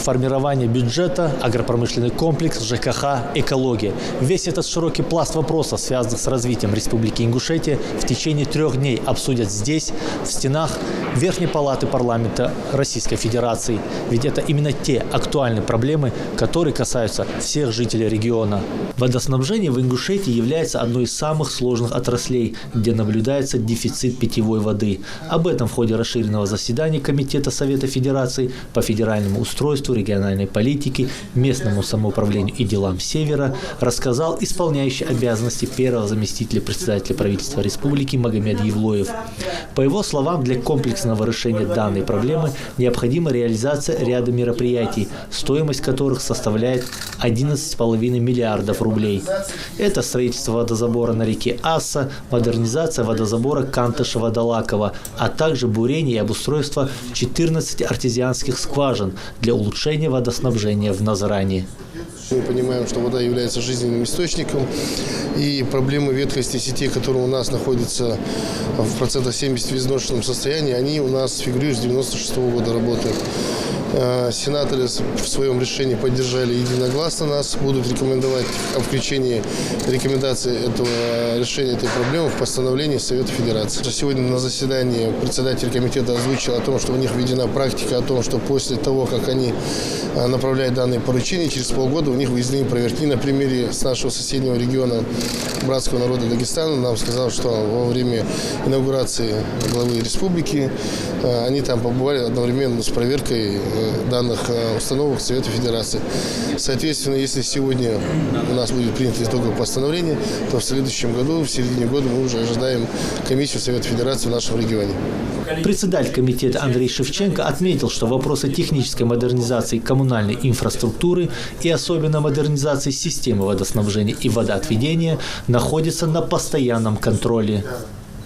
Формирование бюджета, агропромышленный комплекс, ЖКХ, экология. Весь этот широкий пласт вопросов, связанных с развитием Республики Ингушетия, в течение 3 дней обсудят здесь, в стенах Верхней палаты парламента Российской Федерации. Ведь это именно те актуальные проблемы, которые касаются всех жителей региона. Водоснабжение в Ингушетии является одной из самых сложных отраслей, где наблюдается дефицит питьевой воды. Об этом в ходе расширенного заседания Комитета Совета Федерации по федеральному устройству, региональной политики, местному самоуправлению и делам Севера рассказал исполняющий обязанности первого заместителя председателя правительства республики Магомед Евлоев. По его словам, для комплексного решения данной проблемы необходима реализация ряда мероприятий, стоимость которых составляет 11,5 миллиардов рублей. Это строительство водозабора на реке Асса, модернизация водозабора Кантыша-Водолакова, а также бурение и обустройство 14 артезианских скважин для улучшения водоснабжения в Назрани. Мы понимаем, что вода является жизненным источником, и проблемы ветхости сетей, которые у нас находятся в процентах 70 в изношенном состоянии, они у нас фигурируют с 1996 года работы. Сенаторы в своем решении поддержали единогласно нас, будут рекомендовать о включении рекомендаций этого решения этой проблемы в постановление Совета Федерации. Сегодня на заседании председатель комитета озвучил о том, что у них введена практика о том, что после того, как они направляют данные поручения, через полгода у них выездные проверки. На примере с нашего соседнего региона братского народа Дагестана нам сказал, что во время инаугурации главы республики они там побывали одновременно с проверкой данных установок Совета Федерации. Соответственно, если сегодня у нас будет принято итоговое постановление, то в следующем году, в середине года, мы уже ожидаем комиссию Совета Федерации в нашем регионе. Председатель комитета Андрей Шевченко отметил, что вопросы технической модернизации коммунальной инфраструктуры и особенно модернизации системы водоснабжения и водоотведения находятся на постоянном контроле.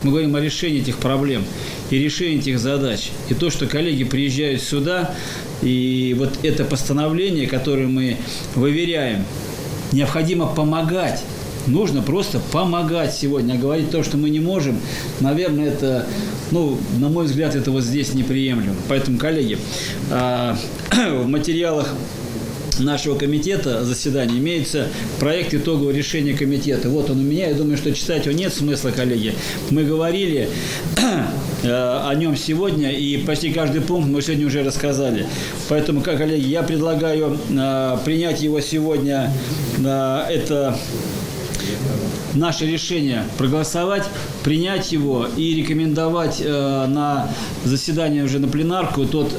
Мы говорим о решении этих проблем и решении этих задач. И то, что коллеги приезжают сюда, и вот это постановление, которое мы выверяем, необходимо помогать. Нужно просто помогать сегодня. А говорить то, что мы не можем, наверное, это, на мой взгляд, это вот здесь неприемлемо. Поэтому, коллеги, в материалах нашего комитета заседания имеется проект итогового решения комитета. Вот он у меня. Я думаю, что читать его нет смысла, коллеги. Мы говорили о нем сегодня, и почти каждый пункт мы сегодня уже рассказали. Поэтому, коллеги, я предлагаю принять его сегодня. Это наше решение проголосовать, принять его и рекомендовать на заседание уже на пленарку тот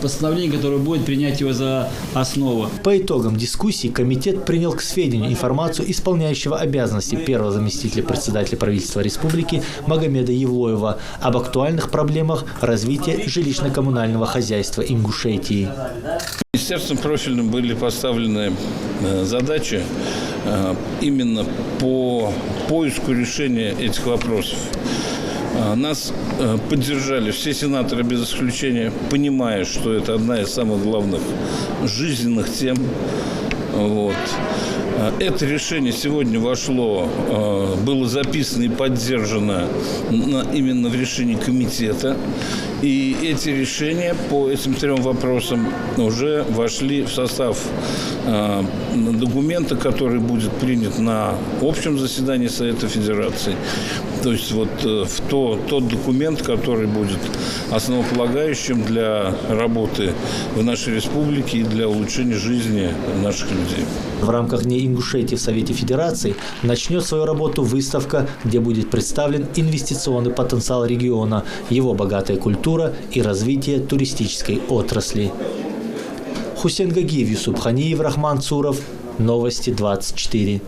постановление, которое будет принять его за основу. По итогам дискуссии комитет принял к сведению информацию исполняющего обязанности первого заместителя председателя правительства республики Магомеда Евлоева об актуальных проблемах развития жилищно-коммунального хозяйства Ингушетии. Министерством профильным были поставлены задачи именно по поиску решения этих вопросов. Нас поддержали все сенаторы без исключения, понимая, что это одна из самых главных жизненных тем. Вот. Это решение сегодня вошло, было записано и поддержано именно в решении комитета. И эти решения по этим 3 вопросам уже вошли в состав документа, который будет принят на общем заседании Совета Федерации. То есть вот тот документ, который будет основополагающим для работы в нашей республике и для улучшения жизни наших людей. В рамках Дней Ингушетии в Совете Федерации начнет свою работу выставка, где будет представлен инвестиционный потенциал региона, его богатая культура и развитие туристической отрасли. Хусейн Гагиев, Юсуп Ханиев, Рахман Цуров. Новости 24.